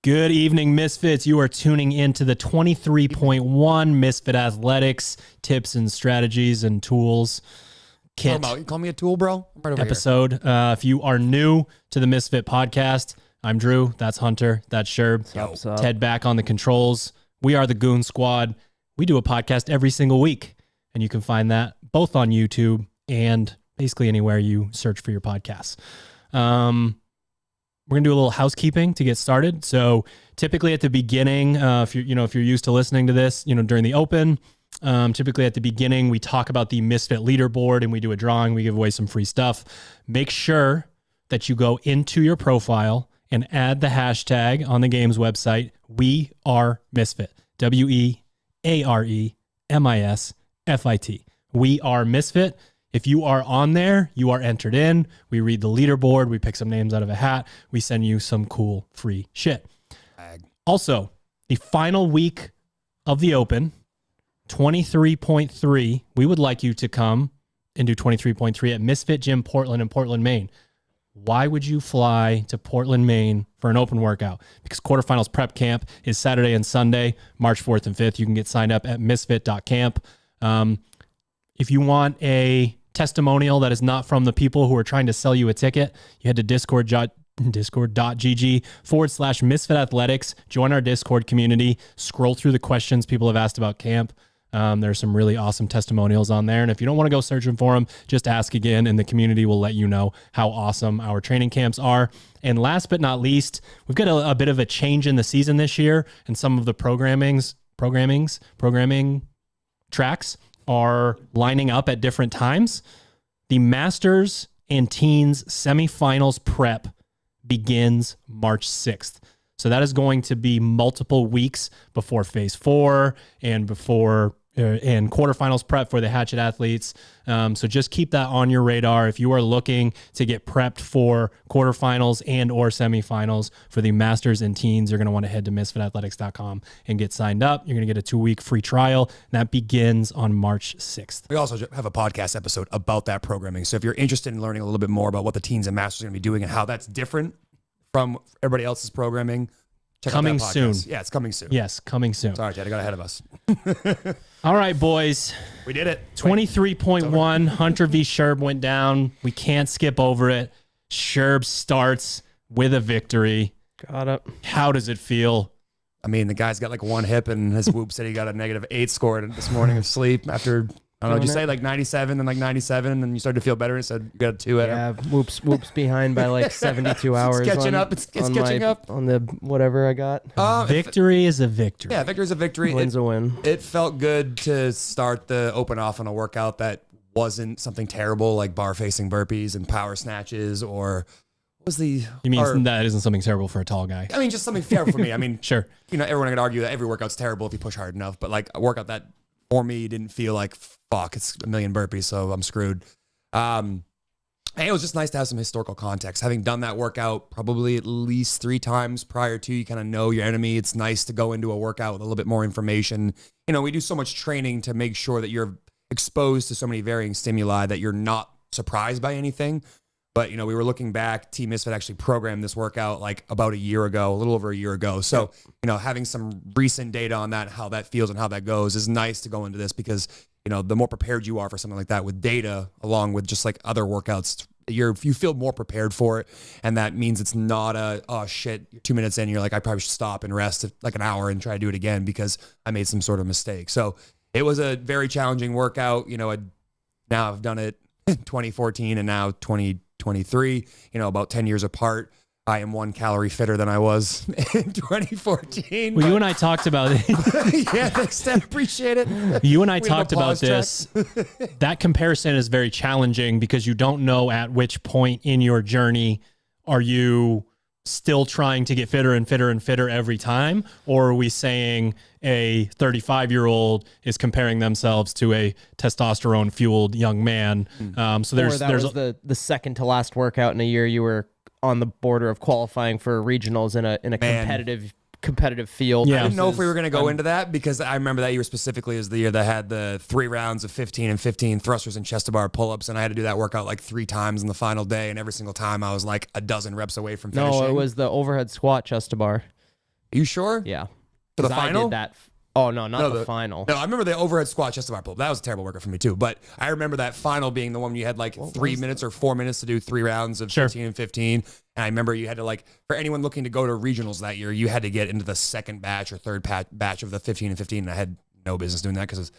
Good evening, Misfits. You are tuning into the 23.1 Misfit Athletics tips and strategies and tools kit You call me a tool, bro? I'm right over episode. If you are new to the Misfit podcast, I'm Drew. That's Hunter. That's Sherb. What's up? Ted back on the controls. We are the Goon Squad. We do a podcast every single week, and you can find that both on YouTube and basically anywhere you search for your podcasts. We're gonna do a little housekeeping to get started. So typically at the beginning, if you're used to listening to this, during the Open, typically at the beginning we talk about the Misfit leaderboard and we do a drawing. We give away some free stuff. Make sure that you go into your profile and add the hashtag on the game's website. We are Misfit. WEAREMISFIT. We are Misfit. If you are on there, you are entered in. We read the leaderboard. We pick some names out of a hat. We send you some cool free shit. Also, the final week of the Open, 23.3, we would like you to come and do 23.3 at Misfit Gym Portland in Portland, Maine. Why would you fly to Portland, Maine for an open workout? Because quarterfinals prep camp is Saturday and Sunday, March 4th and 5th. You can get signed up at misfit.camp. If you want a testimonial that is not from the people who are trying to sell you a ticket, you head to discord.gg/Misfit Athletics. Join our Discord community. Scroll through the questions people have asked about camp. There's some really awesome testimonials on there. And if you don't want to go searching for them, just ask again, and the community will let you know how awesome our training camps are. And last but not least, we've got a bit of a change in the season this year, and some of the programming tracks are lining up at different times. The Masters and Teens semifinals prep begins March 6th. So that is going to be multiple weeks before phase 4 and before and quarterfinals prep for the Hatchet athletes. So just keep that on your radar. If you are looking to get prepped for quarterfinals and or semifinals for the Masters and Teens, you're going to want to head to misfitathletics.com and get signed up. You're going to get a 2-week free trial. That begins on March 6th. We also have a podcast episode about that programming. So if you're interested in learning a little bit more about what the Teens and Masters are going to be doing and how that's different from everybody else's programming, check out that podcast. Soon. Yeah, it's coming soon. Yes, coming soon. Sorry, Chad, I got ahead of us. All right, boys. We did it. 23.1, Hunter v. Sherb went down. We can't skip over it. Sherb starts with a victory. Got it. How does it feel? I mean, the guy's got like one hip, and his whoop said he got a -8 score this morning of sleep after, I don't know, did you say like 97 and like 97, and then you started to feel better and said you got a 2 at him? Yeah, whoops behind by like 72 hours. It's catching up. It's catching up. On the whatever I got. Victory is a victory. Yeah, victory's a victory. Win's a win. It felt good to start the Open off on a workout that wasn't something terrible like bar facing burpees and power snatches, or what was the... You mean that isn't something terrible for a tall guy? I mean, just something fair for me. I mean, sure. Everyone could argue that every workout's terrible if you push hard enough, but like a workout that for me didn't feel like, fuck, it's a million burpees, so I'm screwed. And it was just nice to have some historical context. Having done that workout probably at least 3 times prior to, you kind of know your enemy. It's nice to go into a workout with a little bit more information. We do so much training to make sure that you're exposed to so many varying stimuli that you're not surprised by anything. But, we were looking back, Team Misfit actually programmed this workout like about a year ago, a little over a year ago. So, having some recent data on that, how that feels and how that goes is nice to go into this because, the more prepared you are for something like that with data, along with just like other workouts, you feel more prepared for it. And that means it's not oh shit, you're 2 minutes in, you're like, I probably should stop and rest like an hour and try to do it again because I made some sort of mistake. So it was a very challenging workout. Now I've done it in 2014 and now 2023, about 10 years apart. I am 1 calorie fitter than I was in 2014. Well, you and I talked about it. Yeah, thanks, Ted. Appreciate it. You and I talked about this. That comparison is very challenging because you don't know at which point in your journey are you still trying to get fitter and fitter and fitter every time, or are we saying a 35-year-old is comparing themselves to a testosterone-fueled young man? So there's was the second to last workout in a year you were on the border of qualifying for regionals in a competitive field. Yeah. I didn't know if we were going to go into that because I remember that year specifically as the year that had the 3 rounds of 15 and 15 thrusters and chest to bar pull-ups, and I had to do that workout like 3 times in the final day, and every single time I was like a dozen reps away from finishing. No, it was the overhead squat chest to bar. you sure? Yeah. For the 'Cause I final? did that. Oh, no, not the final. No, I remember the overhead squat chest to bar pull. That was a terrible workout for me too. But I remember that final being the one you had like 3 minutes or 4 minutes to do 3 rounds of 15 and 15. And I remember you had to like, for anyone looking to go to regionals that year, you had to get into the second batch or third batch of the 15 and 15. And I had no business doing that because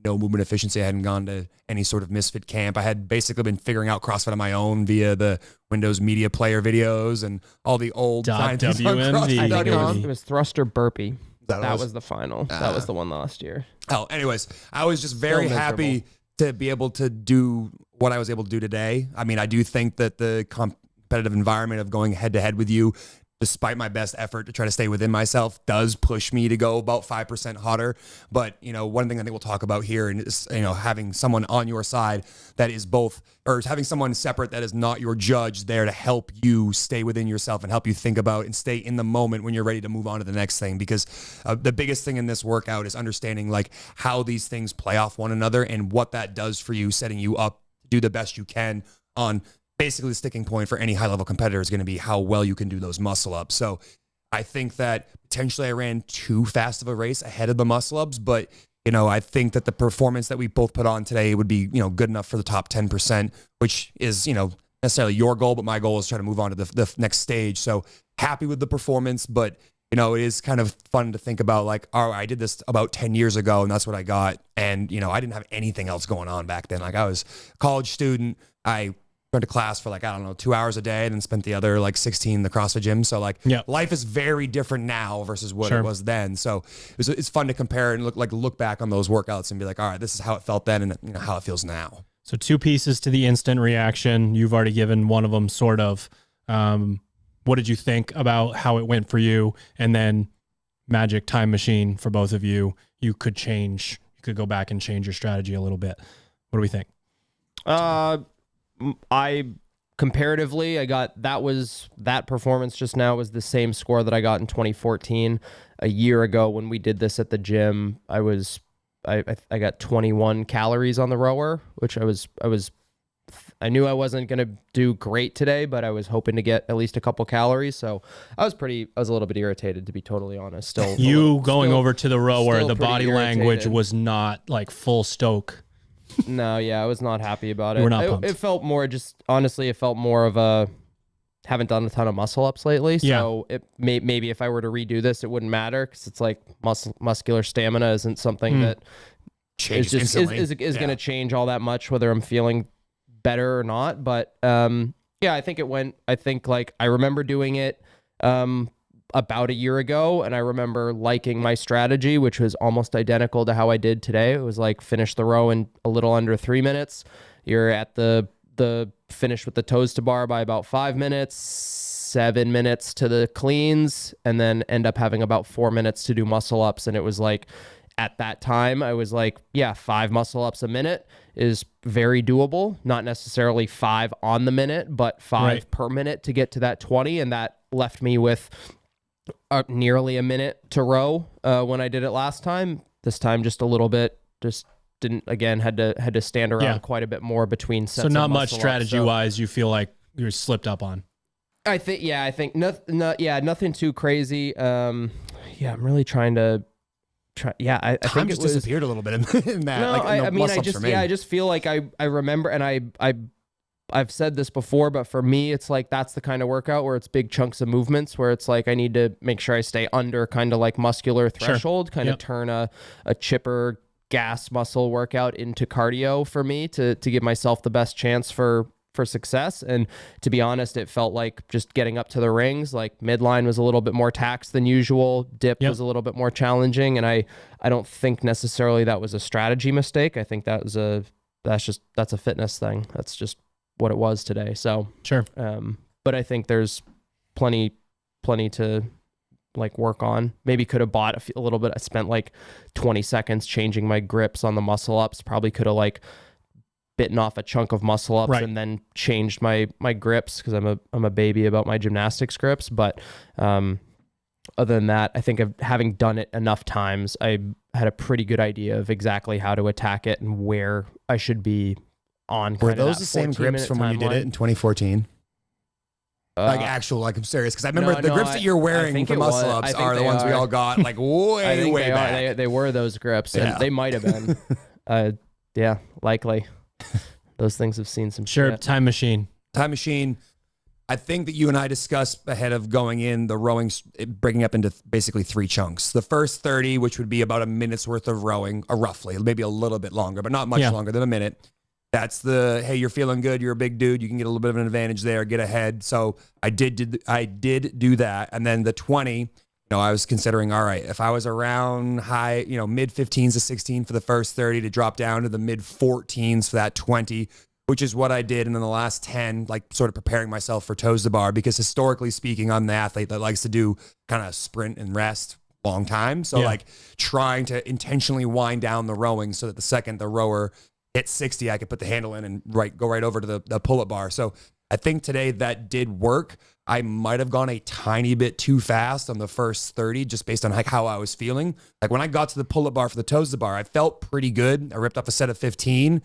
no movement efficiency. I hadn't gone to any sort of Misfit camp. I had basically been figuring out CrossFit on my own via the Windows Media Player videos and all the old scientists on WMV. I think CrossFit.com. it was thruster burpee. That was- was the final. That was the one last year. Oh, anyways, I was just very happy to be able to do what I was able to do today. I mean, I do think that the competitive environment of going head to head with you, despite my best effort to try to stay within myself, does push me to go about 5% hotter. But, you know, one thing I think we'll talk about here is, you know, having someone on your side that is both, or having someone separate that is not your judge there to help you stay within yourself and help you think about and stay in the moment when you're ready to move on to the next thing. Because the biggest thing in this workout is understanding like how these things play off one another and what that does for you, setting you up to do the best you can on basically the sticking point for any high level competitor is going to be how well you can do those muscle ups. So I think that potentially I ran too fast of a race ahead of the muscle ups, but you know, I think that the performance that we both put on today would be, you know, good enough for the top 10%, which is, you know, necessarily your goal, but my goal is try to move on to the next stage. So happy with the performance, but you know, it is kind of fun to think about like, oh, I did this about 10 years ago and that's what I got. And, you know, I didn't have anything else going on back then. Like I was a college student. I went to class for like, I don't know, 2 hours a day and then spent the other like 16 in the CrossFit gym. So like life is very different now versus what it was then. So it's fun to compare and look back on those workouts and be like, all right, this is how it felt then and you know, how it feels now. So 2 pieces to the instant reaction. You've already given one of them sort of. What did you think about how it went for you? And then magic time machine for both of you. You could go back and change your strategy a little bit. What do we think? I comparatively, I got that performance just now was the same score that I got in 2014. A year ago when we did this at the gym, I got 21 calories on the rower, which I knew I wasn't going to do great today, but I was hoping to get at least a couple calories. So I was a little bit irritated, to be totally honest. Still going over to the rower, the body language irritated. was not like full stoke. No, yeah, I was not happy about it. You were not pumped. It felt more honestly, it felt more of a, haven't done a ton of muscle ups lately. So maybe if I were to redo this, it wouldn't matter because it's like muscular stamina isn't something that is going to change all that much, whether I'm feeling better or not. But I think I remember doing it about a year ago, and I remember liking my strategy, which was almost identical to how I did today. It was like finish the row in a little under 3 minutes. You're at the finish with the toes to bar by about 5 minutes, 7 minutes to the cleans, and then end up having about 4 minutes to do muscle ups. And it was like, at that time, I was like, 5 muscle ups a minute is very doable. Not necessarily 5 on the minute, but 5 per minute to get to that 20. And that left me with nearly a minute to row when I did it last time. This time, just a little bit, just didn't, again, had to stand around quite a bit more between sets. So not of much strategy wise, you feel like you're slipped up on. I think nothing too crazy. I'm really trying to I Time think just it was disappeared a little bit in that. No, like, I just feel like I remember, and I've said this before, but for me, it's like that's the kind of workout where it's big chunks of movements, where it's like I need to make sure I stay under kind of like muscular threshold, kind of turn a chipper gas muscle workout into cardio for me to give myself the best chance for success. And to be honest, it felt like just getting up to the rings, like midline was a little bit more taxed than usual. Dip was a little bit more challenging. And I don't think necessarily that was a strategy mistake. I think that's a fitness thing. That's just what it was today. So sure. But I think there's plenty to like work on. Maybe could have bought a little bit. I spent like 20 seconds changing my grips on the muscle ups. Probably could have like bitten off a chunk of muscle ups and then changed my grips, because I'm a baby about my gymnastics grips. But other than that, I think of having done it enough times, I had a pretty good idea of exactly how to attack it and where I should be on. Were those the same grips from when you did it in 2014? Like actual, like I'm serious because I remember the no, grips that you're wearing for muscle ups are the ones we all got like way back. They were those grips, and they might have been. Yeah, likely. Those things have seen some shit. Time machine. Time machine. I think that you and I discussed ahead of going in the rowing, breaking up into basically 3 chunks. The first 30, which would be about a minute's worth of rowing, roughly, maybe a little bit longer, but not much longer than a minute. That's the, hey, you're feeling good. You're a big dude. You can get a little bit of an advantage there, get ahead. So I did do that. And then the 20, I was considering, all right, if I was around high, mid 15s to 16 for the first 30 to drop down to the mid 14s for that 20, which is what I did. And then the last 10, like sort of preparing myself for toes to bar, because historically speaking, I'm the athlete that likes to do kind of sprint and rest long time. So like trying to intentionally wind down the rowing so that the second the rower hit 60, I could put the handle in and go right over to the pull-up bar. So I think today that did work. I might have gone a tiny bit too fast on the first 30, just based on like how I was feeling. Like when I got to the pull-up bar for the toes to bar, I felt pretty good. I ripped off a set of 15.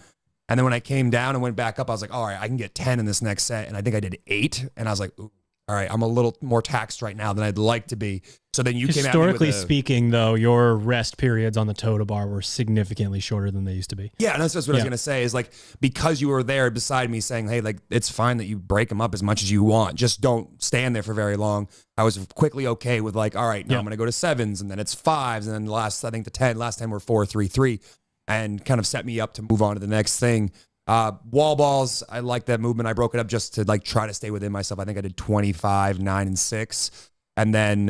And then when I came down and went back up, I was like, all right, I can get 10 in this next set. And I think I did 8. And I was like, ooh, all right, I'm a little more taxed right now than I'd like to be. So then you came at me with historically speaking, though, your rest periods on the toe to bar were significantly shorter than they used to be. Yeah, and that's what I was going to say is like, because you were there beside me saying, hey, like, it's fine that you break them up as much as you want. Just don't stand there for very long. I was quickly okay with like, all right, now I'm going to go to 7s, and then it's 5s. And then last 10 were 4, 3, 3, and kind of set me up to move on to the next thing. Wall balls, I like that movement. I broke it up just to like try to stay within myself. I think I did 25, 9, and 6. And then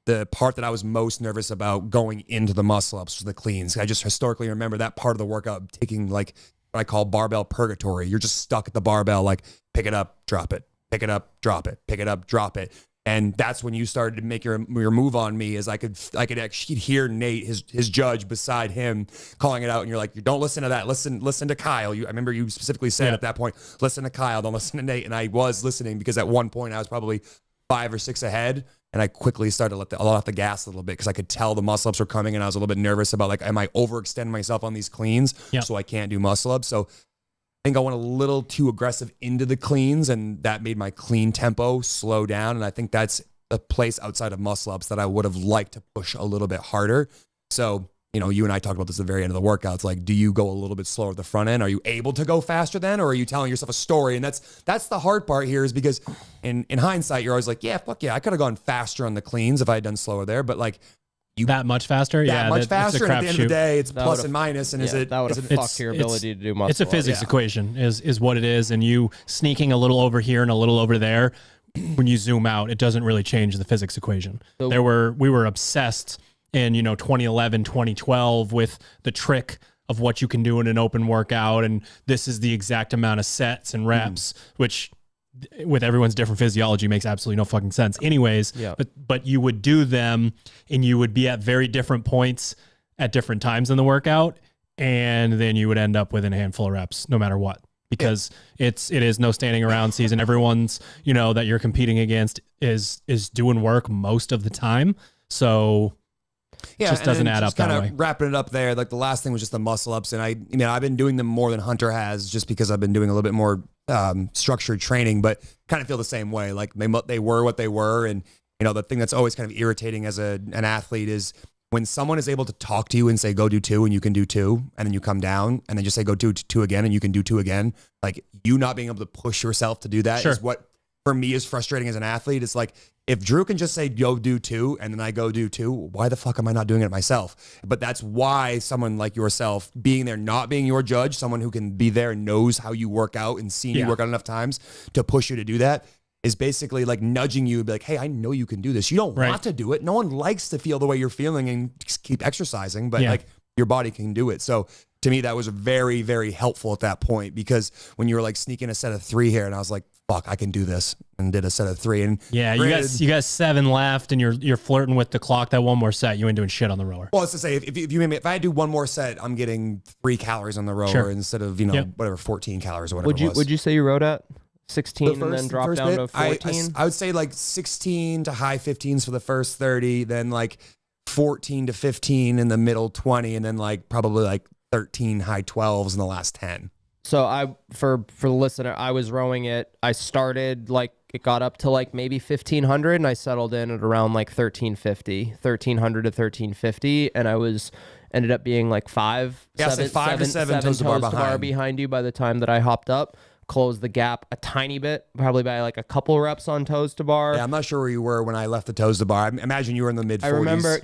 the part that I was most nervous about going into the muscle ups was the cleans. I just historically remember that part of the workout taking like what I call barbell purgatory. You're just stuck at the barbell, like pick it up, drop it, pick it up, drop it, pick it up, drop it. And that's when you started to make your move on me, as I could actually hear Nate, his judge beside him, calling it out. And you're like, you don't listen to that. Listen to Kyle. I remember you specifically said at that point, listen to Kyle, don't listen to Nate. And I was listening, because at one point I was probably 5 or 6 ahead. And I quickly started to let off the gas a little bit, because I could tell the muscle ups were coming, and I was a little bit nervous about like, am I overextending myself on these cleans so I can't do muscle ups? So I think I went a little too aggressive into the cleans, and that made my clean tempo slow down. And I think that's a place outside of muscle ups that I would have liked to push a little bit harder. So, you and I talked about this at the very end of the workout. It's like, do you go a little bit slower at the front end? Are you able to go faster then? Or are you telling yourself a story? And that's the hard part here, is because in hindsight, you're always like, yeah, fuck yeah, I could have gone faster on the cleans if I had done slower there. But like, that much faster? Much faster. And at the end of the day, it's plus and minus. And that would have fucked your ability to do muscle. It's a physics equation is what it is. And you sneaking a little over here and a little over there, when you zoom out, it doesn't really change the physics equation. So, we were obsessed in 2011, 2012 with the trick of what you can do in an open workout. And this is the exact amount of sets and reps, which with everyone's different physiology makes absolutely no fucking sense anyways. But you would do them, and you would be at very different points at different times in the workout. And then you would end up within a handful of reps no matter what, because it is no standing around season. Everyone's, that you're competing against is doing work most of the time. So it just doesn't add up that way. Wrapping it up there, like the last thing was just the muscle ups. And I've been doing them more than Hunter has, just because I've been doing a little bit more structured training, but kind of feel the same way. Like they were what they were. And, the thing that's always kind of irritating as an athlete is when someone is able to talk to you and say, go do 2, and you can do 2, and then you come down and then just say, go do 2 again, and you can do 2 again. Like, you not being able to push yourself to do that is what for me is frustrating as an athlete. It's like, if Drew can just say, go do 2, and then I go do 2, why the fuck am I not doing it myself? But that's why someone like yourself, being there, not being your judge, someone who can be there and knows how you work out and seen you work out enough times to push you to do that, is basically like nudging you and be like, hey, I know you can do this. You don't want to do it. No one likes to feel the way you're feeling and just keep exercising, but like your body can do it. So to me, that was very, very helpful at that point, because when you were like sneaking a set of 3 here, and I was like, fuck, I can do this, and did a set of 3. And you got 7 left, and you're flirting with the clock. That one more set, you ain't doing shit on the rower. Well, it's to say, if I do one more set, I'm getting 3 calories on the rower instead of, whatever, 14 calories or whatever it was. Would you say you rode at 16 and then drop down to 14? I would say like 16 to high 15s for the first 30, then like 14 to 15 in the middle 20, and then like probably like 13 high 12s in the last 10. So for the listener, I was rowing it. I started like it got up to like maybe 1,500, and I settled in at around like 1,300 to 1,350, and I ended up being like five to seven toes to bar behind you by the time that I hopped up. Closed the gap a tiny bit, probably by like a couple reps on toes to bar. Yeah, I'm not sure where you were when I left the toes to bar. I imagine you were in the mid 40s. I remember,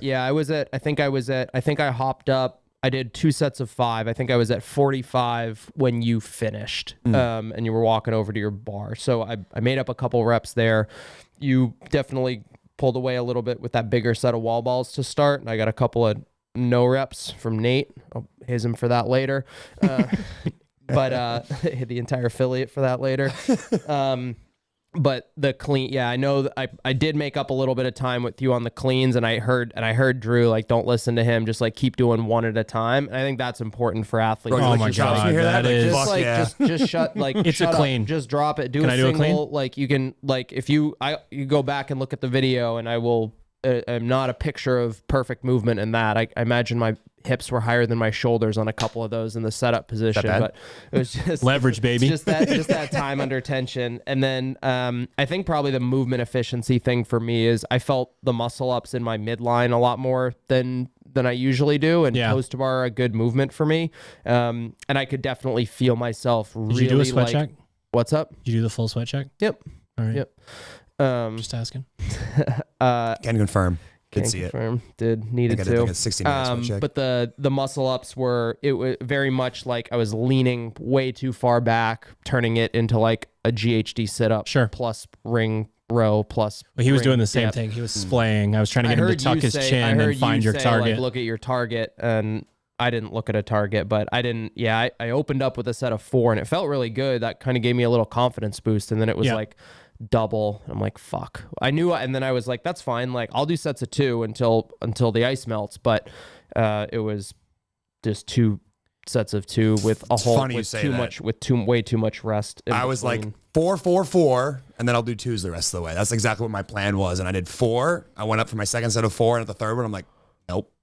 I think I hopped up. I did 2 sets of 5. I think I was at 45 when you finished, and you were walking over to your bar. So I made up a couple reps there. You definitely pulled away a little bit with that bigger set of wall balls to start, and I got a couple of no reps from Nate. I'll haze him for that later. But the entire affiliate for that later. But the clean, yeah, I know I did make up a little bit of time with you on the cleans, and I heard Drew, like, don't listen to him, just like keep doing one at a time. And I think that's important for athletes. Oh my God, you hear that? Just shut, like, it's shut a clean. Up, just drop it. Do Can a I do a single, like you can, like if you go back and look at the video, and I will. I'm not a picture of perfect movement in that. I imagine my hips were higher than my shoulders on a couple of those in the setup position, but it was just leverage, baby. Just that time under tension. And then I think probably the movement efficiency thing for me is I felt the muscle ups in my midline a lot more than I usually do, and toes to bar are a good movement for me. And I could definitely feel myself really. Did you do a sweat check? What's up? Did you do the full sweat check? Yep. All right. Yep. Just asking. Can confirm. Did see confirm. Did needed to. Like a 60 minutes check. But the muscle ups it was very much like I was leaning way too far back, turning it into like a GHD sit up. Sure. Plus ring row plus. Well, he was ring doing the same depth. thing. He was splaying. I was trying to get him to tuck his chin and find your target. Like, look at your target, and I didn't look at a target, but I didn't. Yeah, I opened up with a set of 4, and it felt really good. That kind of gave me a little confidence boost, and then it was like double. I'm like, fuck. I knew, and then I was like, that's fine. Like, I'll do sets of 2 until the ice melts. But it was just 2 sets of 2 with a whole way too much rest. I was like 4, 4, 4, and then I'll do 2s the rest of the way. That's exactly what my plan was, and I did 4. I went up for my second set of 4, and at the third one, I'm like, nope.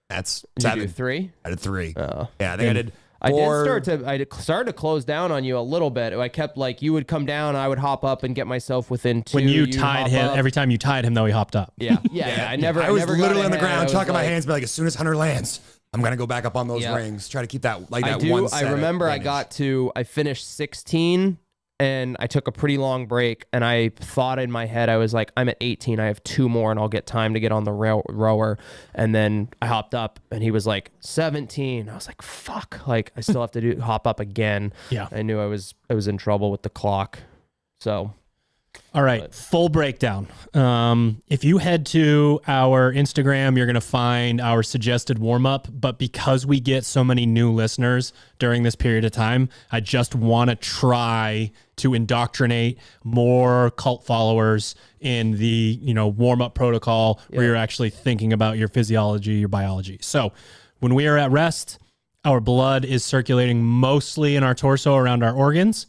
That's 7. Did you do 3? I did 3. Oh. Yeah, I think I did. 4. I started to close down on you a little bit. I kept like you would come down, I would hop up and get myself within 2. When you tied him, every time you tied him, though, he hopped up. Yeah. I was literally on the ground, chucking my hands, but like as soon as Hunter lands, I'm gonna go back up on those rings, try to keep that like that one set. I remember I finished 16. And I took a pretty long break, and I thought in my head, I was like, I'm at 18. I have 2 more, and I'll get time to get on the rower. And then I hopped up, and he was like 17. I was like, fuck. Like, I still have to hop up again. Yeah. I knew I was in trouble with the clock. So. All right, full breakdown. If you head to our Instagram, you're going to find our suggested warm-up. But because we get so many new listeners during this period of time, I just want to try to indoctrinate more cult followers in the warm-up protocol where you're actually thinking about your physiology, your biology. So when we are at rest, our blood is circulating mostly in our torso around our organs.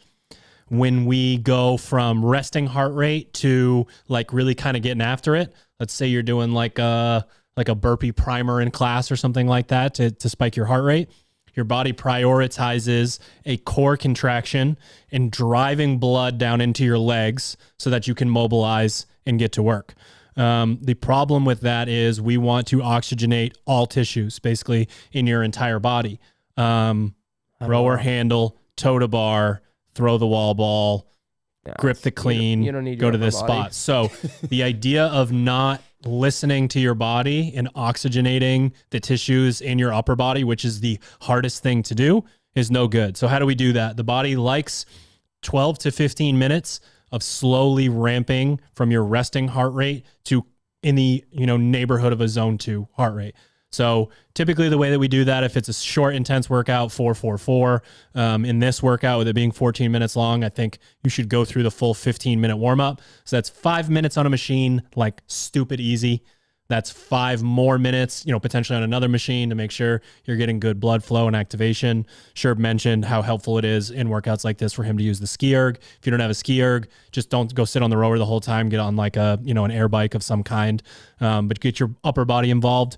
When we go from resting heart rate to like really kind of getting after it, let's say you're doing like a burpee primer in class or something like that to spike your heart rate, your body prioritizes a core contraction and driving blood down into your legs so that you can mobilize and get to work. The problem with that is we want to oxygenate all tissues basically in your entire body. Rower handle, toe to bar, throw the wall ball, grip the clean, you don't need go to this spot. So the idea of not listening to your body and oxygenating the tissues in your upper body, which is the hardest thing to do, is no good. So how do we do that? The body likes 12 to 15 minutes of slowly ramping from your resting heart rate to in the neighborhood of a zone 2 heart rate. So typically the way that we do that, if it's a short, intense workout, 4, 4, 4, in this workout, with it being 14 minutes long, I think you should go through the full 15-minute warm-up. So that's 5 minutes on a machine, like stupid easy. That's 5 more minutes, potentially on another machine to make sure you're getting good blood flow and activation. Sherb mentioned how helpful it is in workouts like this for him to use the ski erg. If you don't have a ski erg, just don't go sit on the rower the whole time. Get on like an air bike of some kind, but get your upper body involved.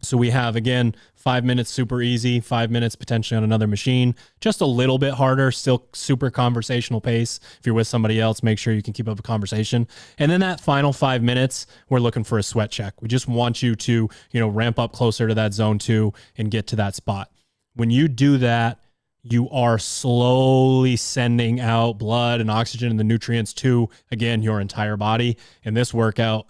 So we have, again, 5 minutes, super easy, 5 minutes potentially on another machine, just a little bit harder, still super conversational pace. If you're with somebody else, make sure you can keep up a conversation. And then that final 5 minutes, we're looking for a sweat check. We just want you to, ramp up closer to that zone 2 and get to that spot. When you do that, you are slowly sending out blood and oxygen and the nutrients to, again, your entire body. In this workout,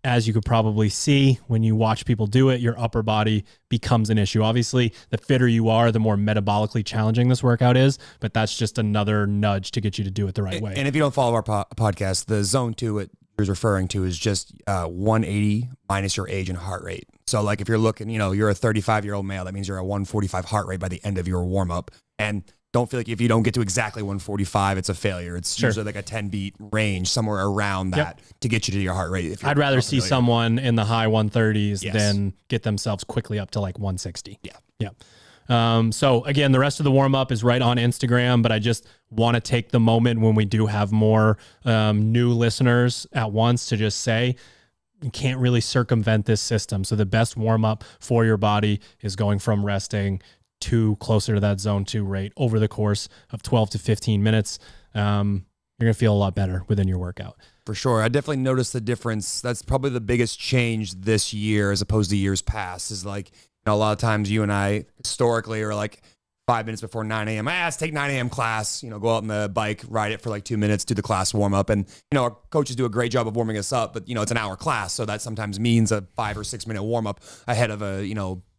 as you could probably see when you watch people do it, your upper body becomes an issue. Obviously, the fitter you are, the more metabolically challenging this workout is, but that's just another nudge to get you to do it the right way. And if you don't follow our podcast, the zone 2 it you're referring to is just 180 minus your age and heart rate. So like if you're looking, you're a 35-year-old male, that means you're at 145 heart rate by the end of your warm up. And don't feel like if you don't get to exactly 145, it's a failure. It's usually like a 10 beat range, somewhere around that to get you to your heart rate. I'd rather see someone in the high 130s than get themselves quickly up to like 160. Yeah. So again, the rest of the warm up is right on Instagram, but I just want to take the moment when we do have more new listeners at once to just say, you can't really circumvent this system. So the best warm up for your body is going from resting to closer to that zone 2 rate over the course of 12 to 15 minutes. You're going to feel a lot better within your workout. For sure. I definitely noticed the difference. That's probably the biggest change this year as opposed to years past is like, a lot of times you and I historically are like 5 minutes before 9 a.m. Let's take 9 a.m. class, go out on the bike, ride it for like 2 minutes, do the class warm up. And, our coaches do a great job of warming us up, but, it's an hour class. So that sometimes means a 5 or 6 minute warm up ahead of a,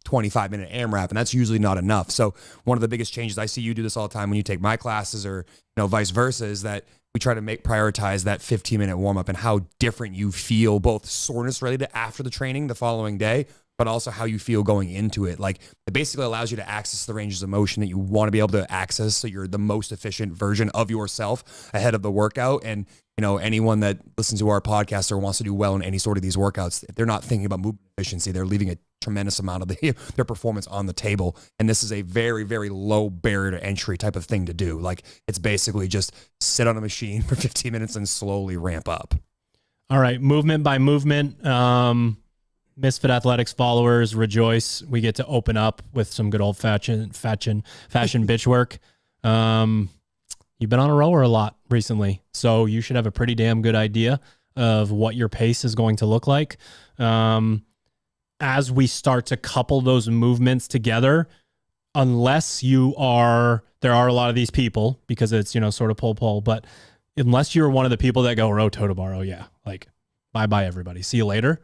25-minute AMRAP, and that's usually not enough. So one of the biggest changes, I see you do this all the time when you take my classes or, vice versa, is that we try to prioritize that 15-minute warm-up and how different you feel, both soreness related after the training the following day, but also how you feel going into it. Like it basically allows you to access the ranges of motion that you want to be able to access so you're the most efficient version of yourself ahead of the workout. And anyone that listens to our podcast or wants to do well in any sort of these workouts, if they're not thinking about movement efficiency, they're leaving a tremendous amount of their performance on the table. And this is a very, very low barrier to entry type of thing to do. Like it's basically just sit on a machine for 15 minutes and slowly ramp up. All right. Movement by movement. Misfit Athletics followers rejoice. We get to open up with some good old fashion bitch work. You've been on a rower a lot recently, so you should have a pretty damn good idea of what your pace is going to look like. As we start to couple those movements together, unless there are a lot of these people because it's, sort of pull, but unless you're one of the people that go row toe to bar, oh yeah, like bye everybody. See you later.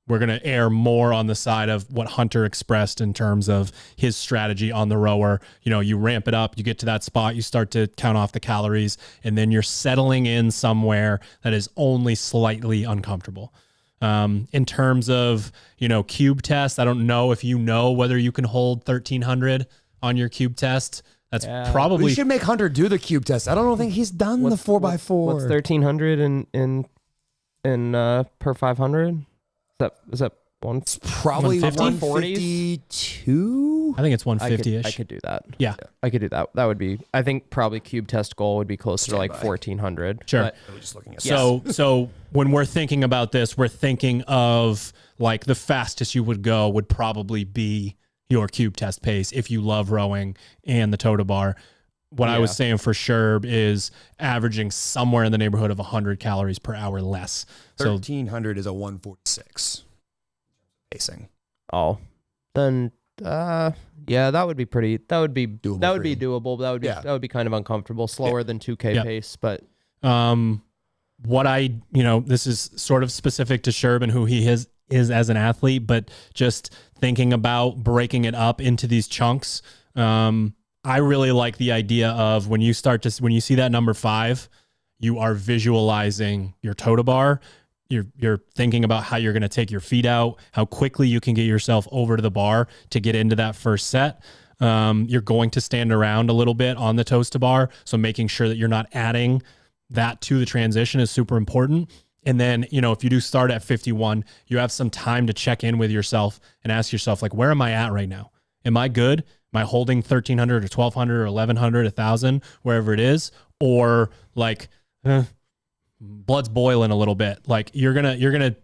We're going to err more on the side of what Hunter expressed in terms of his strategy on the rower. You ramp it up, you get to that spot, you start to count off the calories, and then you're settling in somewhere that is only slightly uncomfortable. In terms of, cube test, I don't know if whether you can hold 1300 on your cube test. That's probably... We should make Hunter do the cube test. I don't think he's done the 4x4. What's 1300 in per 500? Is that one? It's probably 152. I think it's 150-ish. I could do that. Yeah. I could do that. That would be, I think probably cube test goal would be closer to like 1400. Sure. But, just looking at so when we're thinking about this, we're thinking of like the fastest you would go would probably be your cube test pace if you love rowing and the toe to bar. What I was saying for sure is averaging somewhere in the neighborhood of 100 calories per hour less. 1300 is a 146 pacing. Oh, then that would be pretty. That would be doable. That would be doable. But that would be kind of uncomfortable. Slower than 2K pace, but what this is sort of specific to Sherb and who he is as an athlete, but just thinking about breaking it up into these chunks. I really like the idea of when you see that number 5, you are visualizing your toe to bar. You're thinking about how you're going to take your feet out, how quickly you can get yourself over to the bar to get into that first set. You're going to stand around a little bit on the toes to bar. So making sure that you're not adding that to the transition is super important. And then, if you do start at 51, you have some time to check in with yourself and ask yourself, like, where am I at right now? Am I good? Am I holding 1,300 or 1,200 or 1,100, 1,000, wherever it is? Or like, blood's boiling a little bit. Like you're gonna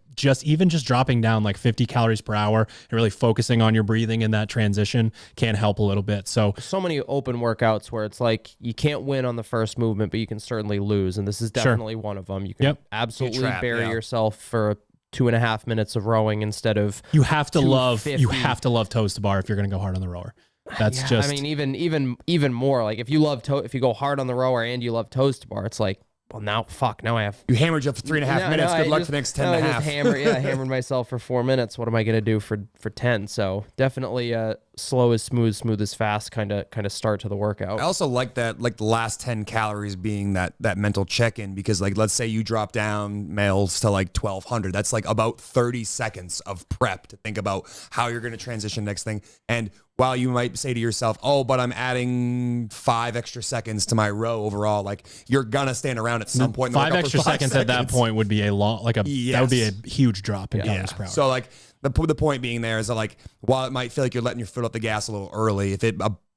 even just dropping down like 50 calories per hour and really focusing on your breathing in that transition can help a little bit. So many open workouts where it's like you can't win on the first movement, but you can certainly lose. And this is definitely one of them. You can absolutely bury yourself for 2.5 minutes of rowing instead of you have to love toes to bar if you're going to go hard on the rower. That's just, I mean, even more like if you go hard on the rower and you love toes to bar, it's like, well, now I have... You hammered you up for 3.5 minutes. Good luck for the next 10 and a half. Hammered myself for 4 minutes. What am I going to do for 10? So definitely slow is smooth is fast kind of start to the workout. I also like that, like the last 10 calories being that mental check-in, because like, let's say you drop down males to like 1,200. That's like about 30 seconds of prep to think about how you're going to transition next thing. And while you might say to yourself, oh, but I'm adding 5 extra seconds to my row overall, like you're going to stand around at some point. 5 extra seconds at that point would be a lot, that would be a huge drop in calories per hour. So like the point being there is that like, while it might feel like you're letting your foot off the gas a little early, if it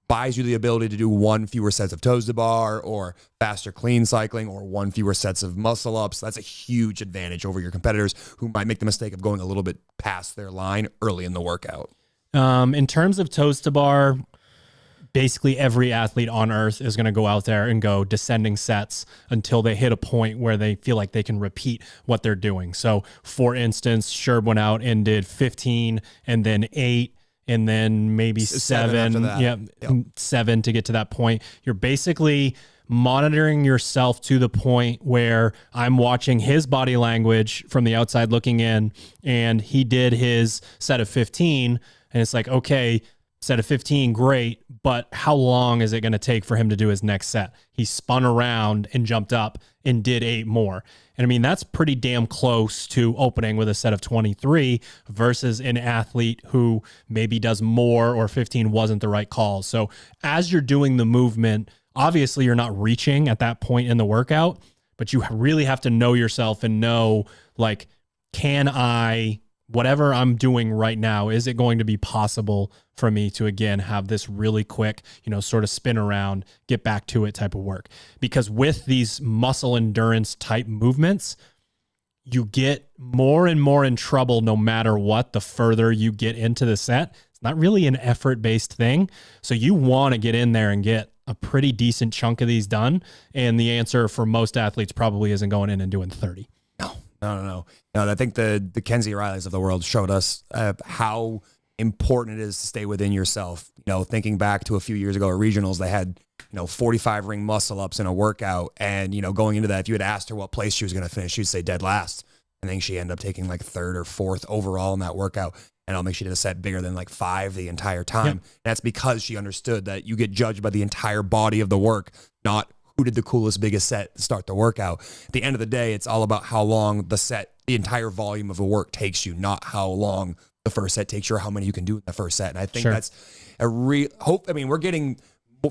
buys you the ability to do 1 fewer sets of toes to bar or faster clean cycling or 1 fewer sets of muscle ups, that's a huge advantage over your competitors who might make the mistake of going a little bit past their line early in the workout. In terms of toes to bar, basically every athlete on earth is going to go out there and go descending sets until they hit a point where they feel like they can repeat what they're doing. So for instance, Sherb went out and did 15 and then 8 and then maybe 7. Yep. 7 to get to that point. You're basically monitoring yourself to the point where I'm watching his body language from the outside looking in, and he did his set of 15. And it's like, okay, set of 15, great, but how long is it going to take for him to do his next set? He spun around and jumped up and did 8 more. And I mean, that's pretty damn close to opening with a set of 23 versus an athlete who maybe does more or 15 wasn't the right call. So as you're doing the movement, obviously you're not reaching at that point in the workout, but you really have to know yourself and know, like, can I... whatever I'm doing right now, is it going to be possible for me to, again, have this really quick, sort of spin around, get back to it type of work? Because with these muscle endurance type movements, you get more and more in trouble no matter what, the further you get into the set. It's not really an effort-based thing. So you want to get in there and get a pretty decent chunk of these done. And the answer for most athletes probably isn't going in and doing 30. No. I think the Kenzie Rileys of the world showed us how important it is to stay within yourself. Thinking back to a few years ago at regionals, they had 45 ring muscle ups in a workout, and going into that, if you had asked her what place she was going to finish, she'd say dead last. I think she ended up taking like 3rd or 4th overall in that workout. I don't think she did a set bigger than like 5 the entire time. Yep. That's because she understood that you get judged by the entire body of the work, not who did the coolest, biggest set to start the workout. At the end of the day, it's all about how long the entire volume of the work takes you, not how long the first set takes you or how many you can do in the first set. And I think that's a hope. I mean, we're getting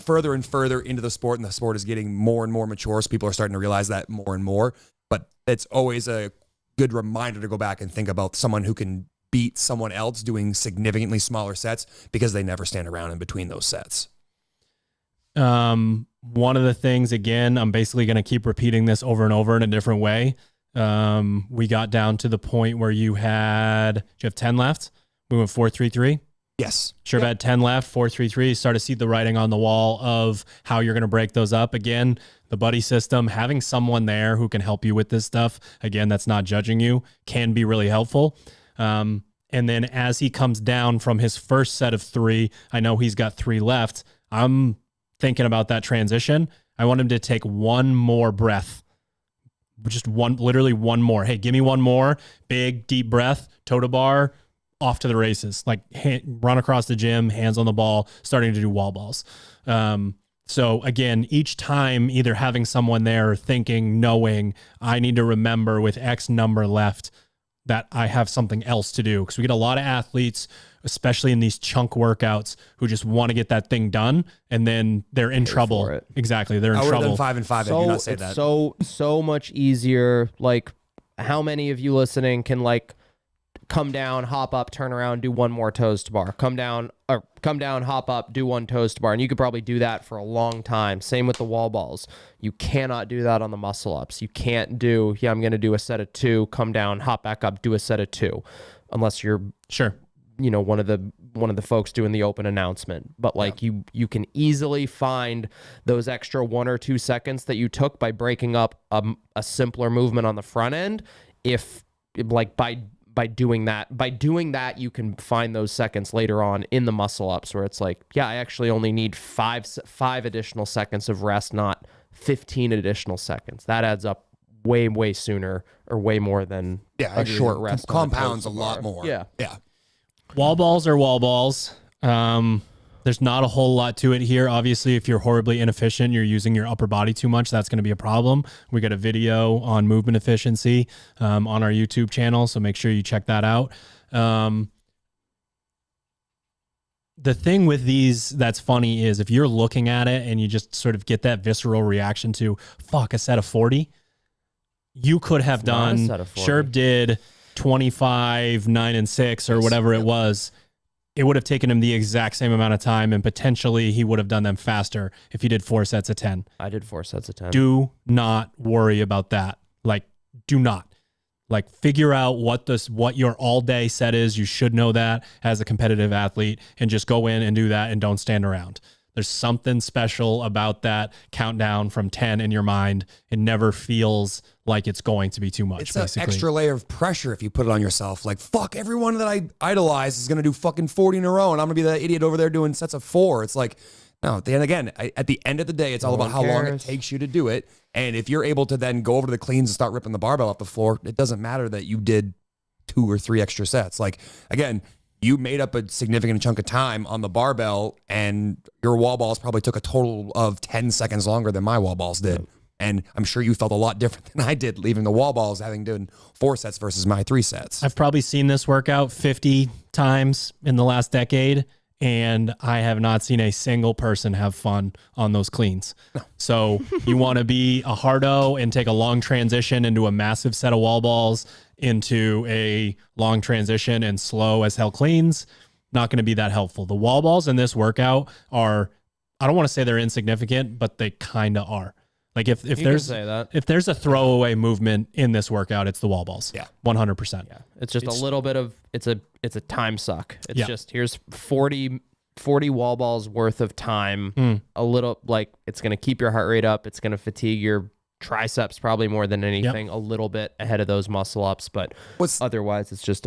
further and further into the sport, and the sport is getting more and more mature. So people are starting to realize that more and more, but it's always a good reminder to go back and think about someone who can beat someone else doing significantly smaller sets because they never stand around in between those sets. One of the things, again, I'm basically going to keep repeating this over and over in a different way. We got down to the point where you have 10 left. We went 4-3-3. Yes. Sure. Had 10 left, 4-3-3. Start to see the writing on the wall of how you're going to break those up. Again, the buddy system, having someone there who can help you with this stuff, again, that's not judging you, can be really helpful. And then as he comes down from his first set of 3, I know he's got 3 left. I'm thinking about that transition. I want him to take one more breath. Literally one more. Hey, give me one more big, deep breath, toe to bar, off to the races. Like run across the gym, hands on the ball, starting to do wall balls. So again, each time either having someone there, thinking, knowing, I need to remember with X number left that I have something else to do. Because we get a lot of athletes, especially in these chunk workouts, who just want to get that thing done, and then they're in trouble. Exactly, they're in trouble. I would have done 5 and 5. I do not say that. So much easier. Like, how many of you listening can like come down, hop up, turn around, do one more toes to bar. Come down, hop up, do one toes to bar. And you could probably do that for a long time. Same with the wall balls. You cannot do that on the muscle ups. You can't do, I'm going to do a set of 2, come down, hop back up, do a set of 2, unless you're Sure. one of the folks doing the open announcement. But like you can easily find those extra 1 or 2 seconds that you took by breaking up a simpler movement on the front end. If like by doing that, you can find those seconds later on in the muscle ups where it's like, I actually only need 5 additional seconds of rest, not 15 additional seconds. That adds up way sooner, or way more than a short rest. Compounds a lot more. Yeah. Wall balls are wall balls. There's not a whole lot to it here. Obviously, if you're horribly inefficient, you're using your upper body too much, that's going to be a problem. We got a video on movement efficiency on our YouTube channel, so make sure you check that out. The thing with these that's funny is if you're looking at it and you just sort of get that visceral reaction to, fuck, a set of 40, you could have done, Sherb did 25, 9, and 6 or whatever it was. It would have taken him the exact same amount of time, and potentially he would have done them faster if he did 4 sets of 10. I did 4 sets of 10. Do not worry about that. Like, do not. Like, figure out what your all-day set is. You should know that as a competitive athlete, and just go in and do that and don't stand around. There's something special about that countdown from 10 in your mind. It never feels like it's going to be too much. It's an extra layer of pressure if you put it on yourself. Like, fuck, everyone that I idolize is going to do fucking 40 in a row, and I'm going to be that idiot over there doing sets of 4. It's like, no, then again, at the end of the day, it's all about how long it takes you to do it. And if you're able to then go over to the cleans and start ripping the barbell off the floor, it doesn't matter that you did 2 or 3 extra sets. Like, again, you made up a significant chunk of time on the barbell, and your wall balls probably took a total of 10 seconds longer than my wall balls did. And I'm sure you felt a lot different than I did leaving the wall balls, having done 4 sets versus my 3 sets. I've probably seen this workout 50 times in the last decade, and I have not seen a single person have fun on those cleans. No. So you want to be a hardo and take a long transition into a massive set of wall balls, into a long transition and slow as hell cleans, not going to be that helpful. The wall balls in this workout are, I don't want to say they're insignificant, but they kind of are. Like if there's a throwaway movement in this workout, it's the wall balls. Yeah. 100%. Yeah. It's just a little bit of, it's a time suck. It's just, here's 40 wall balls worth of time. A little, like, it's going to keep your heart rate up. It's going to fatigue your triceps probably more than anything, a little bit ahead of those muscle ups, but otherwise it's just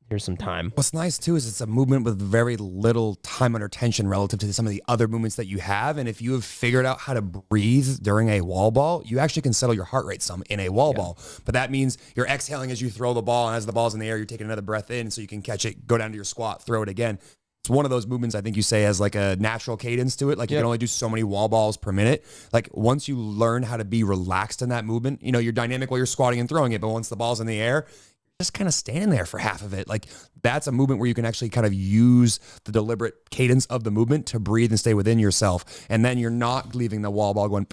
here's some time. What's nice too is it's a movement with very little time under tension relative to some of the other movements that you have. And if you have figured out how to breathe during a wall ball, you actually can settle your heart rate some in a wall ball. But that means you're exhaling as you throw the ball, and as the ball's in the air, you're taking another breath in so you can catch it, go down to your squat, throw it again. It's one of those movements I think you say has like a natural cadence to it. Like you can only do so many wall balls per minute. Like once you learn how to be relaxed in that movement, you're dynamic while you're squatting and throwing it. But once the ball's in the air, you're just kind of standing there for half of it. Like that's a movement where you can actually kind of use the deliberate cadence of the movement to breathe and stay within yourself. And then you're not leaving the wall ball going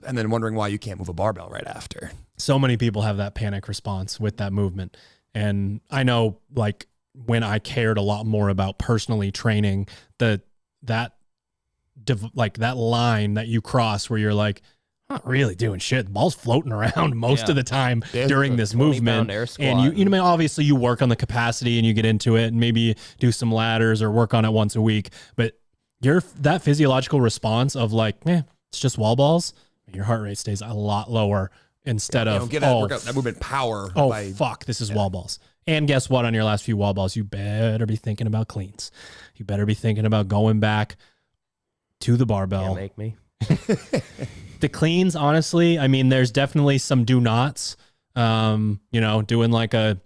and then wondering why you can't move a barbell right after. So many people have that panic response with that movement. And I know, like, when I cared a lot more about personally training, that line that you cross where you're like, not really doing shit. The ball's floating around most of the time during this movement. And you know, obviously you work on the capacity and you get into it and maybe do some ladders or work on it once a week. But that physiological response of like, it's just wall balls, your heart rate stays a lot lower instead of, get that movement power. Fuck, this is wall balls. And guess what? On your last few wall balls, you better be thinking about cleans. You better be thinking about going back to the barbell. Can't make me. The cleans, honestly, I mean, there's definitely some do nots. Doing like a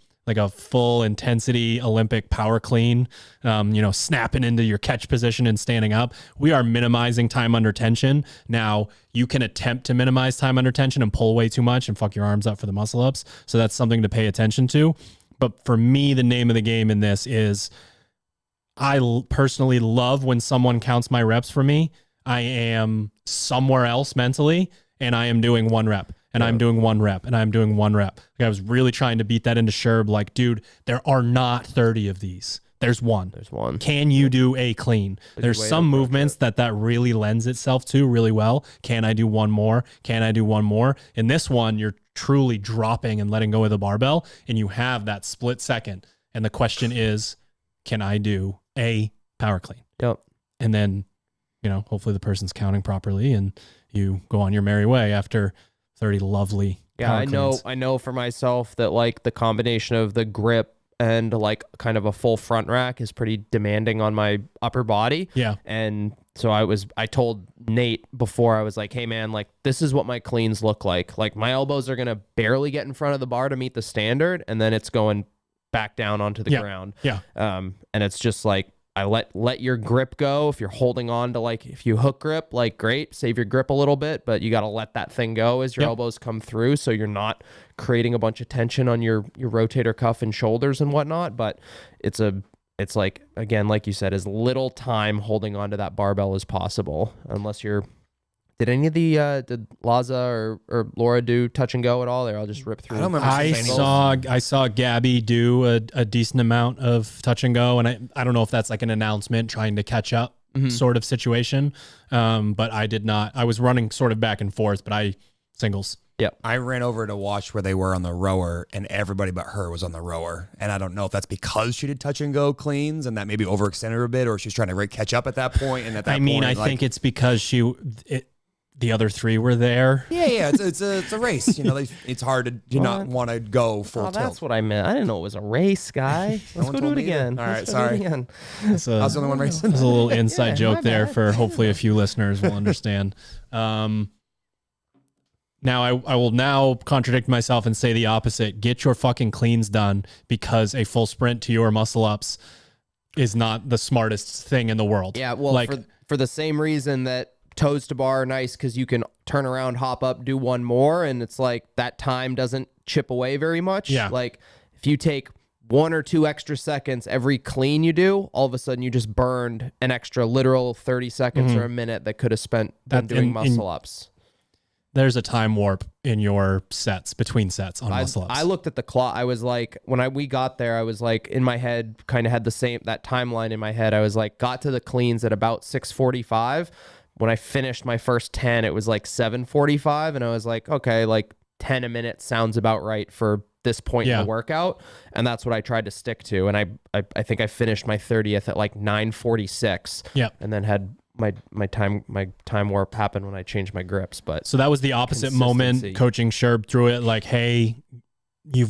full intensity Olympic power clean, snapping into your catch position and standing up. We are minimizing time under tension. Now, you can attempt to minimize time under tension and pull way too much and fuck your arms up for the muscle ups. So that's something to pay attention to. But for me, the name of the game in this is I personally love when someone counts my reps for me. I am somewhere else mentally, and I am doing 1 rep. and I'm doing 1 rep and I'm doing 1 rep. Like I was really trying to beat that into Sherb. Like, dude, there are not 30 of these. There's one. There's one. Can you do a clean? There's some movements that really lends itself to really well. Can I do one more? Can I do one more? In this one, you're truly dropping and letting go of the barbell, and you have that split second. And the question is, can I do a power clean? Yep. And then, hopefully the person's counting properly and you go on your merry way after 30 lovely power cleans. I know for myself that like the combination of the grip and like kind of a full front rack is pretty demanding on my upper body. Yeah. And so I told Nate before, I was like, hey man, like this is what my cleans look like. Like my elbows are going to barely get in front of the bar to meet the standard. And then it's going back down onto the ground. Yeah. And it's just like, I let your grip go. If you're holding on to like, if you hook grip, like great, save your grip a little bit, but you got to let that thing go as your elbows come through. So you're not creating a bunch of tension on your rotator cuff and shoulders and whatnot. But it's like, again, like you said, as little time holding on to that barbell as possible, unless you're, did any of the, did Laza or Laura do touch and go at all? Or I'll just rip through. I saw Gabby do a decent amount of touch and go. And I don't know if that's like an announcement trying to catch up sort of situation. But I did not, I was running sort of back and forth, but singles. Yep. I ran over to watch where they were on the rower, and everybody but her was on the rower. And I don't know if that's because she did touch and go cleans and that maybe overextended her a bit, or she's trying to catch up at that point. And at that point, I think it's because the other 3 were there. Yeah. It's a race. It's hard to not want to go full tilt. That's what I meant. I didn't know it was a race, guy. Let's go do it again. All right, sorry. I was the only one racing. There's a little inside joke there for hopefully a few listeners will understand. Now, I will now contradict myself and say the opposite. Get your fucking cleans done, because a full sprint to your muscle ups is not the smartest thing in the world. Yeah, well, like, for the same reason that toes to bar are nice, because you can turn around, hop up, do one more, and it's like that time doesn't chip away very much. Yeah. Like if you take 1 or 2 extra seconds every clean you do, all of a sudden you just burned an extra literal 30 seconds or a minute that could have spent doing muscle ups. There's a time warp in your sets, between sets on muscle ups. I looked at the clock. I was like, when we got there, I was like, in my head, kind of had that timeline in my head. I was like, got to the cleans at about 6:45. When I finished my first 10, it was like 7:45. And I was like, okay, like 10 a minute sounds about right for this point in the workout. And that's what I tried to stick to. And I think I finished my 30th at like 9:46. Yeah. And then had my time warp happen when I changed my grips. But so that was the opposite moment. Coaching Sherb through it, like, hey, you've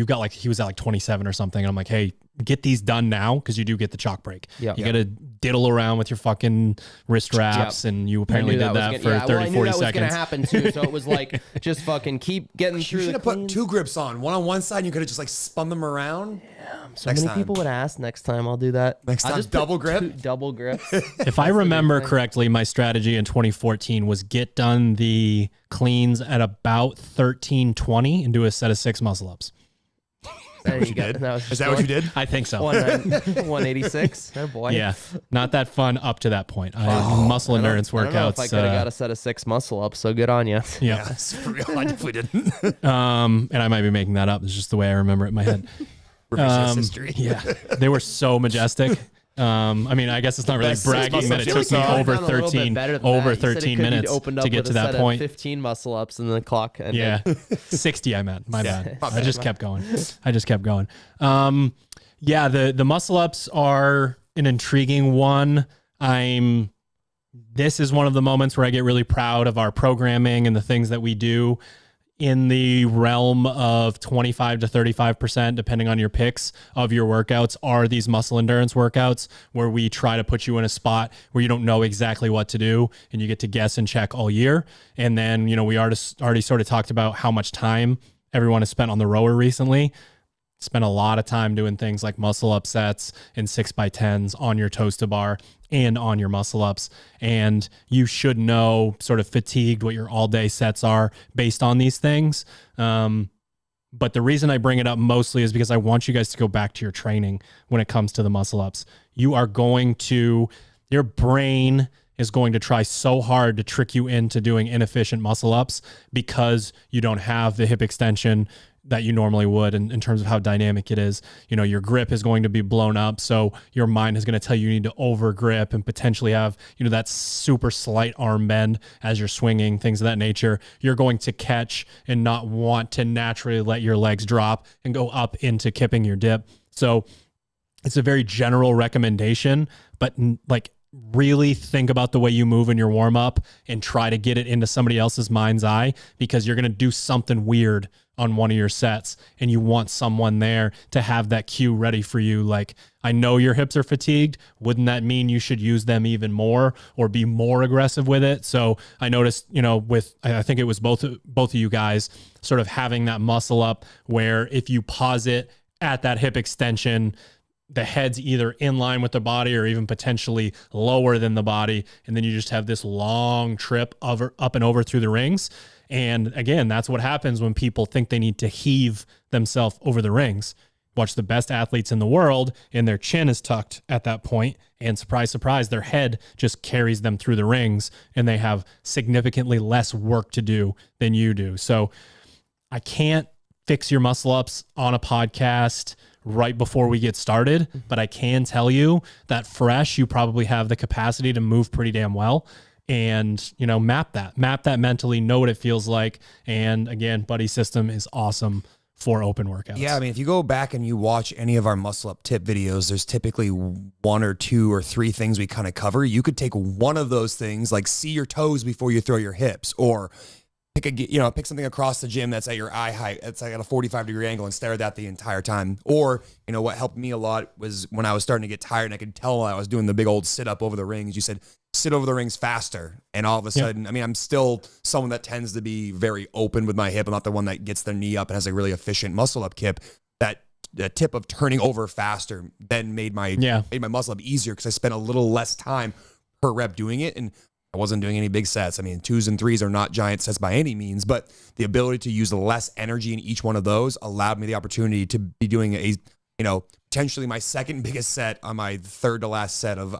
got like, he was at like 27 or something. And I'm like, hey, get these done now, because you do get the chalk break. Yep. You got to diddle around with your fucking wrist wraps, and you apparently did that for 30, 40 seconds. I knew that was going to happen too, so it was like, just fucking keep getting through. You should have put 2 grips on one side, and you could have just like spun them around. So many people would ask. Next time I'll do that. Next time, just double grip? Double grips. If I remember correctly, my strategy in 2014 was get done the cleans at about 13:20 and do a set of 6 muscle ups. There you go. Is that what you did? I think so. 186. Oh boy. Yeah, not that fun up to that point. Muscle endurance workouts. I don't know if I could have got a set of 6 muscle ups. So good on you. Yeah, for real. I definitely didn't. And I might be making that up. It's just the way I remember it in my head. History. Yeah, they were so majestic. I mean, I guess it's not really bragging that it took me over 13 minutes to get to that point. 15 muscle ups and the clock ended. Yeah, 60. I meant. My bad. I just kept going. Yeah, the muscle ups are an intriguing one. This is one of the moments where I get really proud of our programming and the things that we do. In the realm of 25 to 35%, depending on your picks of your workouts, are these muscle endurance workouts where we try to put you in a spot where you don't know exactly what to do and you get to guess and check all year. And then, we already sort of talked about how much time everyone has spent on the rower recently. Spent a lot of time doing things like muscle up sets and 6x10s on your toes to bar and on your muscle ups. And you should know sort of fatigued what your all day sets are based on these things. But the reason I bring it up mostly is because I want you guys to go back to your training when it comes to the muscle ups. You are going to, your brain is going to try so hard to trick you into doing inefficient muscle ups because you don't have the hip extension that you normally would in terms of how dynamic it is. You know, your grip is going to be blown up. So your mind is going to tell you need to over grip and potentially have, you know, that super slight arm bend as you're swinging, things of that nature. You're going to catch and not want to naturally let your legs drop and go up into kipping your dip. So it's a very general recommendation, but like really think about the way you move in your warm up and try to get it into somebody else's mind's eye, because you're going to do something weird on one of your sets and you want someone there to have that cue ready for you. Like, I know your hips are fatigued. Wouldn't that mean you should use them even more or be more aggressive with it? So I noticed, you know, I think it was both of you guys sort of having that muscle up where if you pause it at that hip extension, the head's either in line with the body or even potentially lower than the body. And then you just have this long trip up and over through the rings. And again, that's what happens when people think they need to heave themselves over the rings. Watch the best athletes in the world and their chin is tucked at that point. And surprise, surprise, their head just carries them through the rings and they have significantly less work to do than you do. So I can't fix your muscle ups on a podcast right before we get started, but I can tell you that fresh, you probably have the capacity to move pretty damn well. And, you know, map that mentally, know what it feels like. And again, Buddy System is awesome for open workouts. Yeah, I mean, if you go back and you watch any of our muscle up tip videos, there's typically 1 or 2 or 3 things we kind of cover. You could take one of those things, like see your toes before you throw your hips, or pick something across the gym that's at your eye height. It's like at a 45-degree angle and stare at that the entire time. Or, you know, what helped me a lot was when I was starting to get tired and I could tell I was doing the big old sit up over the rings. You said, sit over the rings faster. And all of a sudden, I mean, I'm still someone that tends to be very open with my hip. I'm not the one that gets their knee up and has a really efficient muscle up kip. That the tip of turning over faster then made my muscle up easier because I spent a little less time per rep doing it. And I wasn't doing any big sets. I mean, 2s and 3s are not giant sets by any means, but the ability to use less energy in each one of those allowed me the opportunity to be doing potentially my second biggest set on my third to last set of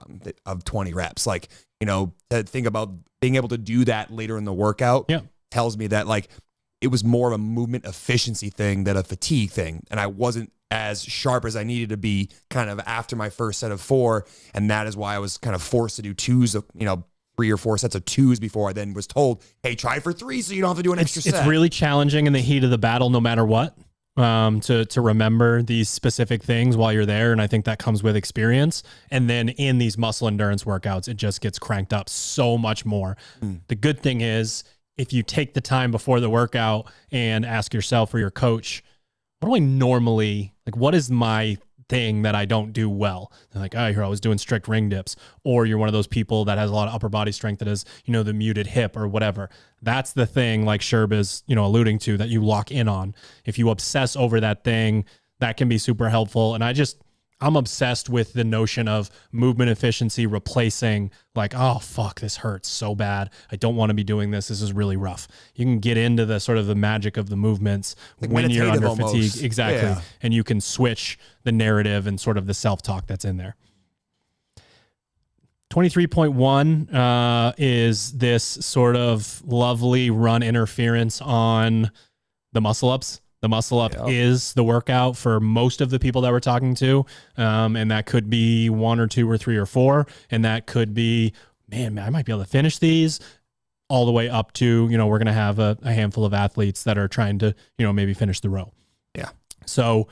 20 reps. Like, you know, to think about being able to do that later in the workout tells me that like it was more of a movement efficiency thing than a fatigue thing. And I wasn't as sharp as I needed to be kind of after my first set of 4. And that is why I was kind of forced to do 2s of, 3 or 4 sets of 2s before I then was told, hey, try for 3 so you don't have to do an extra set. It's really challenging in the heat of the battle, no matter what, to remember these specific things while you're there. And I think that comes with experience. And then in these muscle endurance workouts, it just gets cranked up so much more. The good thing is if you take the time before the workout and ask yourself or your coach, what do I normally, like, what is my thing that I don't do well? They're like, oh, you're always doing strict ring dips, or you're one of those people that has a lot of upper body strength that is, the muted hip or whatever. That's the thing, like Sherb is, alluding to, that you lock in on. If you obsess over that thing, that can be super helpful. And I'm obsessed with the notion of movement efficiency replacing like, oh, fuck, this hurts so bad. I don't want to be doing this. This is really rough. You can get into the sort of the magic of the movements like when you're under fatigue. Exactly. Yeah. And you can switch the narrative and sort of the self-talk that's in there. 23.1 is this sort of lovely run interference on the muscle ups. The muscle up is the workout for most of the people that we're talking to. And that could be 1 or 2 or 3 or 4. And that could be, man, I might be able to finish these, all the way up to, we're going to have a handful of athletes that are trying to, maybe finish the row. Yeah. So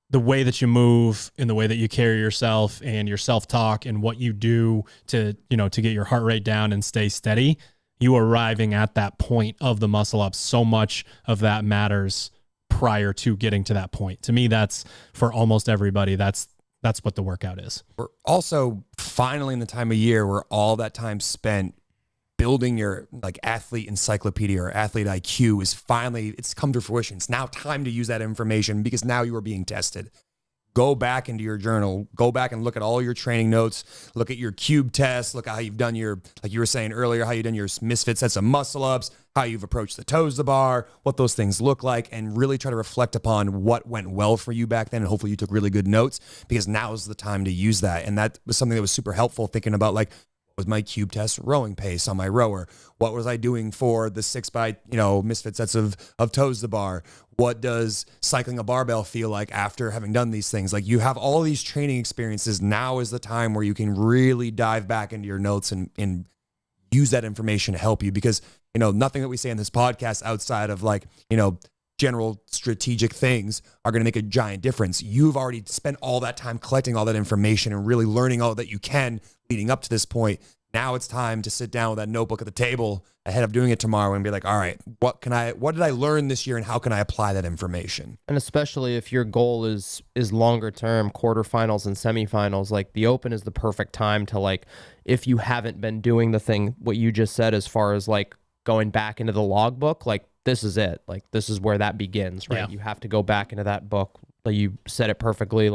the way that you move and the way that you carry yourself and your self-talk and what you do to, to get your heart rate down and stay steady, you arriving at that point of the muscle up, so much of that matters prior to getting to that point. To me, that's for almost everybody. That's what the workout is. We're also finally in the time of year where all that time spent building your like athlete encyclopedia or athlete IQ it's come to fruition. It's now time to use that information because now you are being tested. Go back into your journal, go back and look at all your training notes, look at your cube tests, look at how you've done like you were saying earlier, how you've done your Misfit sets of muscle ups, how you've approached the toes to the bar, what those things look like, and really try to reflect upon what went well for you back then. And hopefully you took really good notes because now is the time to use that. And that was something that was super helpful thinking about like, was my cube test rowing pace on my rower? What was I doing for the 6x, Misfit sets of toes to bar? What does cycling a barbell feel like after having done these things? Like, you have all these training experiences. Now is the time where you can really dive back into your notes and use that information to help you, because, nothing that we say in this podcast outside of general strategic things are going to make a giant difference. You've already spent all that time collecting all that information and really learning all that you can leading up to this point. Now it's time to sit down with that notebook at the table ahead of doing it tomorrow and be like, all right, what did I learn this year and how can I apply that information? And especially if your goal is longer term, quarterfinals and semifinals, like the Open is the perfect time to, if you haven't been doing the thing, what you just said, as far as going back into the logbook, this is it. This is where that begins, right? Yeah. You have to go back into that book. You said it perfectly,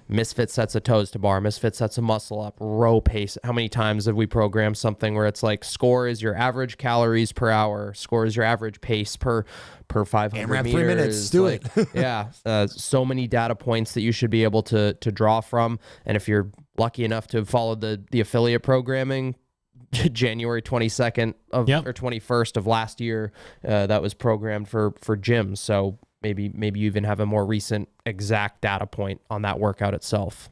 Misfit sets of toes to bar, Misfit sets a muscle up, row pace. How many times have we programmed something where it's score is your average calories per hour, score is your average pace per 500 meters. 3 minutes, do it. Yeah. So many data points that you should be able to draw from. And if you're lucky enough to have followed the affiliate programming, January 22nd or 21st of last year, that was programmed for gyms. So maybe you even have a more recent exact data point on that workout itself.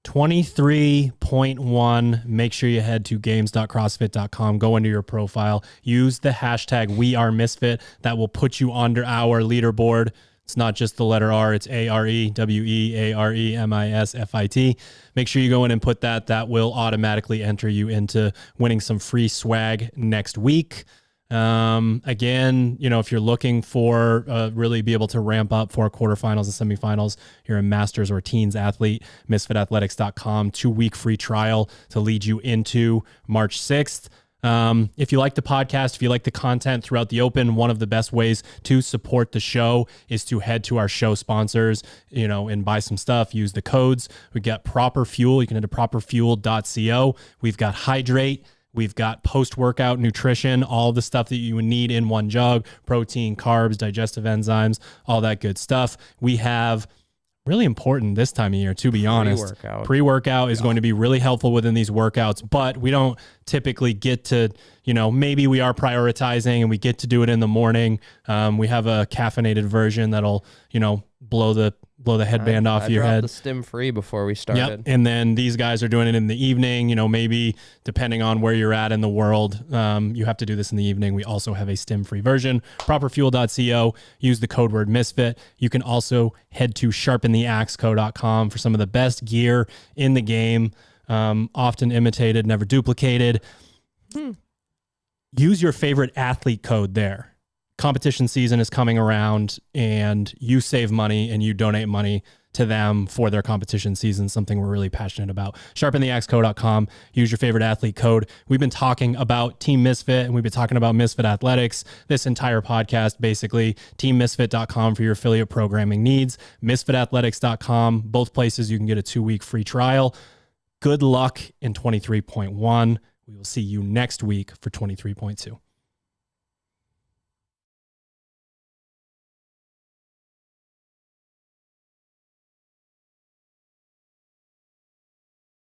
23.1. Make sure you head to games.crossfit.com, go into your profile, use the hashtag #WeAreMisfit. That will put you under our leaderboard. It's not just the letter R, it's AREWEAREMISFIT. Make sure you go in and put that. That will automatically enter you into winning some free swag next week. Again, if you're looking for really be able to ramp up for quarterfinals and semifinals, you're a masters or teens athlete, misfitathletics.com, 2-week free trial to lead you into March 6th. If you like the podcast, if you like the content throughout the Open, one of the best ways to support the show is to head to our show sponsors, and buy some stuff. Use the codes. We got Proper Fuel. You can head to properfuel.co. We've got Hydrate. We've got post-workout nutrition, all the stuff that you would need in one jug, protein, carbs, digestive enzymes, all that good stuff. We have, really important this time of year, to be honest, pre-workout is going to be really helpful within these workouts, but we don't typically get to, maybe we are prioritizing and we get to do it in the morning. We have a caffeinated version that'll, blow the headband off your head. The stim free before we started. Yep. And then these guys are doing it in the evening. Maybe depending on where you're at in the world, you have to do this in the evening. We also have a stim free version. Properfuel.co. Use the code word Misfit. You can also head to sharpentheaxe.co.com for some of the best gear in the game. Often imitated, never duplicated. Use your favorite athlete code there. Competition season is coming around and you save money and you donate money to them for their competition season, something we're really passionate about. Sharpentheaxe.co.com. Use your favorite athlete code. We've been talking about Team Misfit and we've been talking about Misfit Athletics this entire podcast, basically. TeamMisfit.com for your affiliate programming needs. MisfitAthletics.com. Both places you can get a 2-week free trial. Good luck in 23.1. We will see you next week for 23.2.